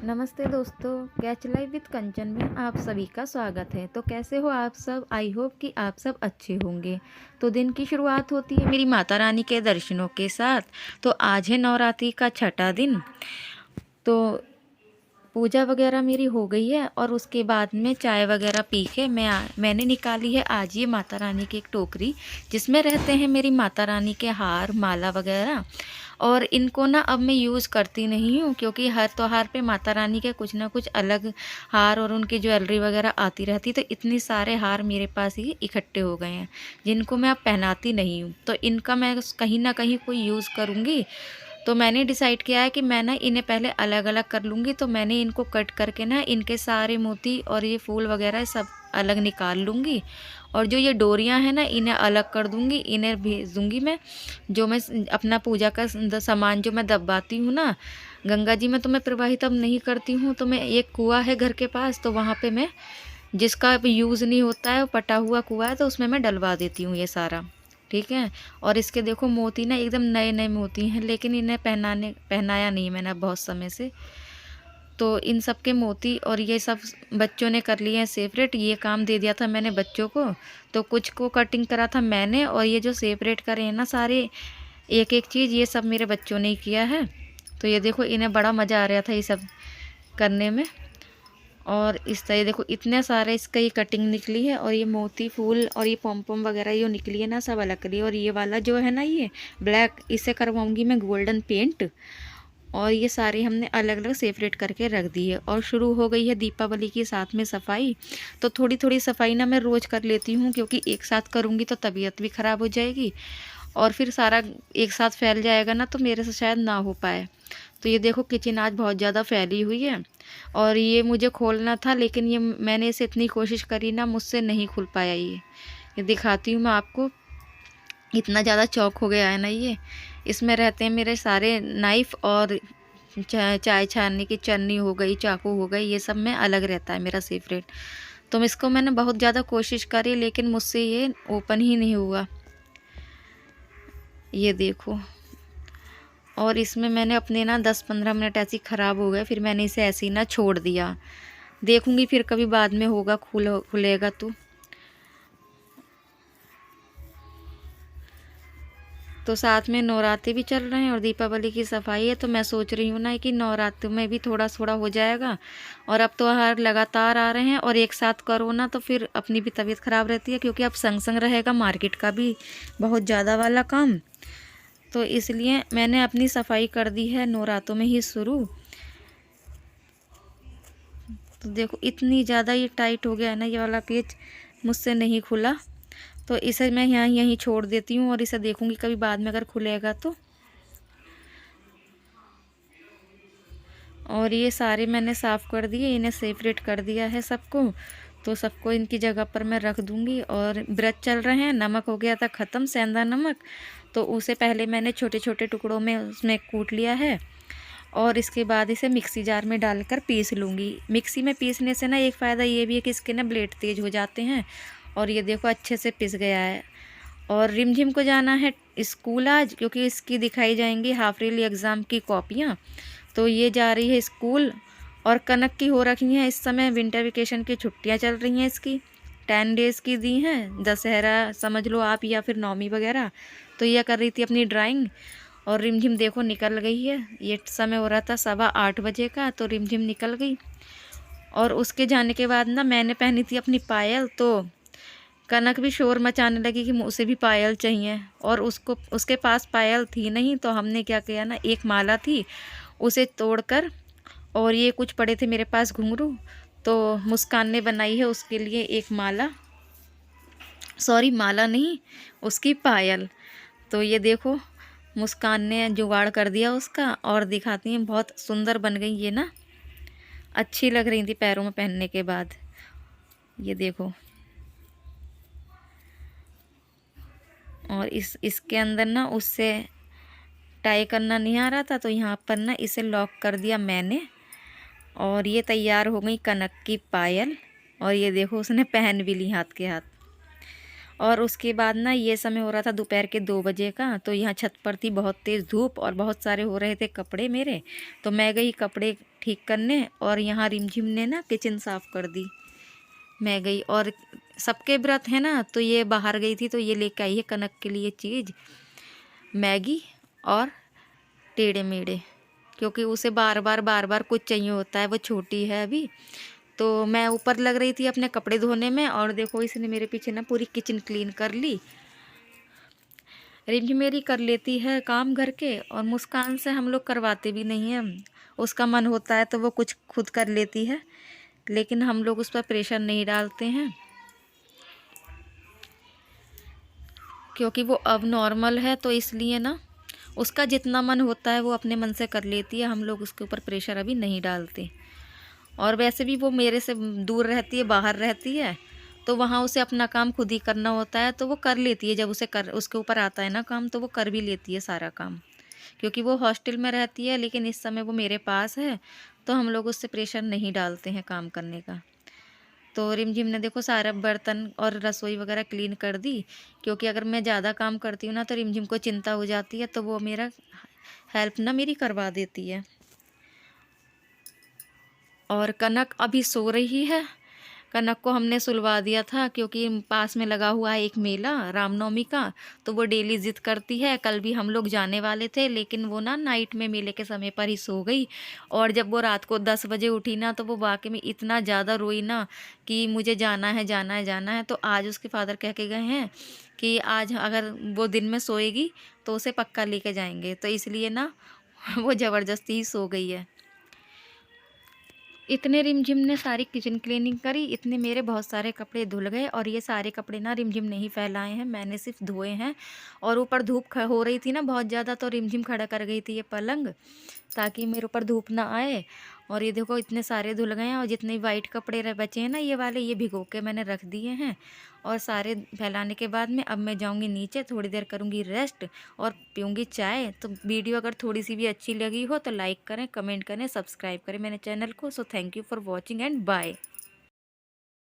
नमस्ते दोस्तों, catch life with कंचन में आप सभी का स्वागत है। तो कैसे हो आप सब? आई होप कि आप सब अच्छे होंगे। तो दिन की शुरुआत होती है मेरी माता रानी के दर्शनों के साथ। तो आज है नवरात्रि का छठा दिन। तो पूजा वगैरह मेरी हो गई है और उसके बाद में चाय वगैरह पी के मैंने निकाली है आज ये माता रानी की एक टोकरी, जिसमें रहते हैं मेरी माता रानी के हार माला वगैरह। और इनको ना अब मैं यूज़ करती नहीं हूँ, क्योंकि हर त्योहार पे माता रानी के कुछ ना कुछ अलग हार और उनकी ज्वेलरी वगैरह आती रहती। तो इतने सारे हार मेरे पास ही इकट्ठे हो गए हैं जिनको मैं अब पहनाती नहीं हूँ। तो इनका मैं कहीं ना कहीं कोई यूज़ करूँगी। तो मैंने डिसाइड किया है कि मैं ना इन्हें पहले अलग अलग कर लूँगी। तो मैंने इनको कट करके ना इनके सारे मोती और ये फूल वगैरह सब अलग निकाल लूँगी। और जो ये डोरियाँ हैं ना इन्हें अलग कर दूँगी, इन्हें भेज दूँगी मैं। जो मैं अपना पूजा का सामान जो मैं दबाती हूँ ना गंगा जी में, तो मैं प्रवाहित अब नहीं करती हूँ। तो मैं एक कुआँ है घर के पास, तो वहाँ पे मैं जिसका अब यूज़ नहीं होता है, पटा हुआ कुआँ है, तो उसमें मैं डलवा देती हूँ ये सारा। ठीक है। और इसके देखो मोती ना एकदम नए नए मोती हैं, लेकिन इन्हें पहनाया नहीं मैंने बहुत समय से। तो इन सब के मोती और ये सब बच्चों ने कर लिए हैं सेपरेट। ये काम दे दिया था मैंने बच्चों को। तो कुछ को कटिंग करा था मैंने, और ये जो सेपरेट करे हैं ना सारे एक एक चीज़, ये सब मेरे बच्चों ने ही किया है। तो ये देखो इन्हें बड़ा मज़ा आ रहा था ये सब करने में। और इस तरह देखो इतने सारे इसका ये कटिंग निकली है, और ये मोती फूल और ये पॉम पॉम वगैरह जो निकली है ना सब अलग करी। और ये वाला जो है ना ये ब्लैक, इसे करवाऊंगी मैं गोल्डन पेंट। और ये सारे हमने अलग अलग सेपरेट करके रख दी है। और शुरू हो गई है दीपावली की साथ में सफाई। तो थोड़ी थोड़ी सफाई ना मैं रोज़ कर लेती हूँ, क्योंकि एक साथ करूँगी तो तबीयत भी ख़राब हो जाएगी और फिर सारा एक साथ फैल जाएगा ना, तो मेरे से शायद ना हो पाए। तो ये देखो किचन आज बहुत ज़्यादा फैली हुई है, और ये मुझे खोलना था, लेकिन ये मैंने इसे इतनी कोशिश करी ना, मुझसे नहीं खुल पाया। ये दिखाती हूँ मैं आपको। इतना ज़्यादा चौक हो गया है ना ये। इसमें रहते हैं मेरे सारे नाइफ़, और चाय छानने की चन्नी हो गई, चाकू हो गई, ये सब में अलग रहता है मेरा सेपरेट। तो इसको मैंने बहुत ज़्यादा कोशिश करी, लेकिन मुझसे ये ओपन ही नहीं हुआ। ये देखो। और इसमें मैंने अपने ना 10-15 मिनट ऐसे ही ख़राब हो गए, फिर मैंने इसे ऐसे ही ना छोड़ दिया। देखूंगी फिर कभी बाद में होगा खुलेगा तो साथ में नवरात्रि भी चल रहे हैं और दीपावली की सफाई है। तो मैं सोच रही हूँ ना कि नवरात्रि में भी थोड़ा थोड़ा हो जाएगा। और अब तो हर लगातार आ रहे हैं, और एक साथ करो ना तो फिर अपनी भी तबीयत ख़राब रहती है, क्योंकि अब संग संग रहेगा मार्केट का भी बहुत ज़्यादा वाला काम। तो इसलिए मैंने अपनी सफाई कर दी है नवरात्रों में ही शुरू। तो देखो इतनी ज़्यादा ये टाइट हो गया है ना ये वाला पेच, मुझसे नहीं खुला। तो इसे मैं यहाँ यहीं छोड़ देती हूँ, और इसे देखूँगी कभी बाद में अगर खुलेगा तो। और ये सारे मैंने साफ़ कर दिए, इन्हें सेपरेट कर दिया है सबको। तो सबको इनकी जगह पर मैं रख दूँगी। और व्रत चल रहे हैं, नमक हो गया था ख़त्म, सेंधा नमक। तो उसे पहले मैंने छोटे छोटे टुकड़ों में उसमें कूट लिया है। और इसके बाद इसे मिक्सी जार में डालकर पीस लूँगी। मिक्सी में पीसने से ना एक फ़ायदा ये भी है कि इसके ना ब्लेड तेज़ हो जाते हैं। और ये देखो अच्छे से पिस गया है। और रिमझिम को जाना है स्कूल आज, क्योंकि इसकी दिखाई जाएंगी हाफ ईयरली एग्ज़ाम की कॉपियाँ। तो ये जा रही है स्कूल। और कनक की हो रखी हैं इस समय, विंटर वेकेशन की छुट्टियाँ चल रही हैं इसकी, 10 डेज़ की दी हैं, दशहरा समझ लो आप, या फिर नौमी वगैरह। तो यह कर रही थी अपनी ड्राइंग। और रिमझिम देखो निकल गई है। ये समय हो रहा था 7:15 का, तो रिमझिम निकल गई। और उसके जाने के बाद ना मैंने पहनी थी अपनी पायल। तो कनक भी शोर मचाने लगी कि उसे भी पायल चाहिए, और उसको उसके पास पायल थी नहीं। तो हमने क्या किया ना, एक माला थी उसे तोड़कर, और ये कुछ पड़े थे मेरे पास घुंघरू, तो मुस्कान ने बनाई है उसके लिए एक माला। सॉरी माला नहीं, उसकी पायल। तो ये देखो मुस्कान ने जुगाड़ कर दिया उसका, और दिखाती हैं बहुत सुंदर बन गई ये ना, अच्छी लग रही थी पैरों में पहनने के बाद। ये देखो। और इसके अंदर ना उससे टाई करना नहीं आ रहा था, तो यहाँ पर ना इसे लॉक कर दिया मैंने। और ये तैयार हो गई कनक की पायल। और ये देखो उसने पहन भी ली हाथ के हाथ। और उसके बाद ना ये समय हो रहा था दोपहर के 2 बजे का। तो यहाँ छत पर थी बहुत तेज़ धूप, और बहुत सारे हो रहे थे कपड़े मेरे। तो मैं गई कपड़े ठीक करने, और यहाँ रिमझिम ने ना किचन साफ़ कर दी। मैं गई, और सबके व्रत है ना, तो ये बाहर गई थी तो ये लेके आई है कनक के लिए चीज़, मैगी और टेढ़े मेढ़े, क्योंकि उसे बार बार कुछ चाहिए होता है, वो छोटी है अभी। तो मैं ऊपर लग रही थी अपने कपड़े धोने में, और देखो इसने मेरे पीछे ना पूरी किचन क्लीन कर ली। रिंज मेरी कर लेती है काम घर के, और मुस्कान से हम लोग करवाते भी नहीं हैं। उसका मन होता है तो वो कुछ खुद कर लेती है, लेकिन हम लोग उस पर प्रेशर नहीं डालते हैं, क्योंकि वो अब नॉर्मल है, तो इसलिए ना उसका जितना मन होता है वो अपने मन से कर लेती है। हम लोग उसके ऊपर प्रेशर अभी नहीं डालते। और वैसे भी वो मेरे से दूर रहती है, बाहर रहती है, तो वहाँ उसे अपना काम खुद ही करना होता है, तो वो कर लेती है। जब उसके ऊपर आता है ना काम, तो वो कर भी लेती है सारा काम, क्योंकि वो हॉस्टल में रहती है। लेकिन इस समय वो मेरे पास है, तो हम लोग उससे प्रेशर नहीं डालते हैं काम करने का। तो रिमझिम ने देखो सारा बर्तन और रसोई वगैरह क्लीन कर दी, क्योंकि अगर मैं ज़्यादा काम करती हूँ ना तो रिमझिम को चिंता हो जाती है, तो वो मेरा हेल्प ना मेरी करवा देती है। और कनक अभी सो रही है। कनक को हमने सुलवा दिया था, क्योंकि पास में लगा हुआ है एक मेला रामनवमी का, तो वो डेली ज़िद करती है। कल भी हम लोग जाने वाले थे, लेकिन वो ना नाइट में मेले के समय पर ही सो गई। और जब वो रात को 10 बजे उठी ना, तो वो वाकई में इतना ज़्यादा रोई ना कि मुझे जाना है, जाना है, जाना है। तो आज उसके फादर कह के गए हैं कि आज अगर वो दिन में सोएगी तो उसे पक्का लेके जाएंगे, तो इसलिए ना वो ज़बरदस्ती ही सो गई है। इतने रिमझिम ने सारी किचन क्लीनिंग करी, इतने मेरे बहुत सारे कपड़े धुल गए। और ये सारे कपड़े ना रिमझिम नहीं फैलाए हैं, मैंने सिर्फ धोए हैं। और ऊपर धूप हो रही थी ना बहुत ज़्यादा, तो रिमझिम खड़ा कर गई थी ये पलंग, ताकि मेरे ऊपर धूप ना आए। और ये देखो इतने सारे धुल गए हैं, और जितने वाइट कपड़े बचे हैं ना ये वाले, ये भिगो के मैंने रख दिए हैं। और सारे फैलाने के बाद में अब मैं जाऊंगी नीचे, थोड़ी देर करूंगी रेस्ट और पीऊँगी चाय। तो वीडियो अगर थोड़ी सी भी अच्छी लगी हो तो लाइक करें, कमेंट करें, सब्सक्राइब करें मेरे चैनल को। So thank you for watching and bye.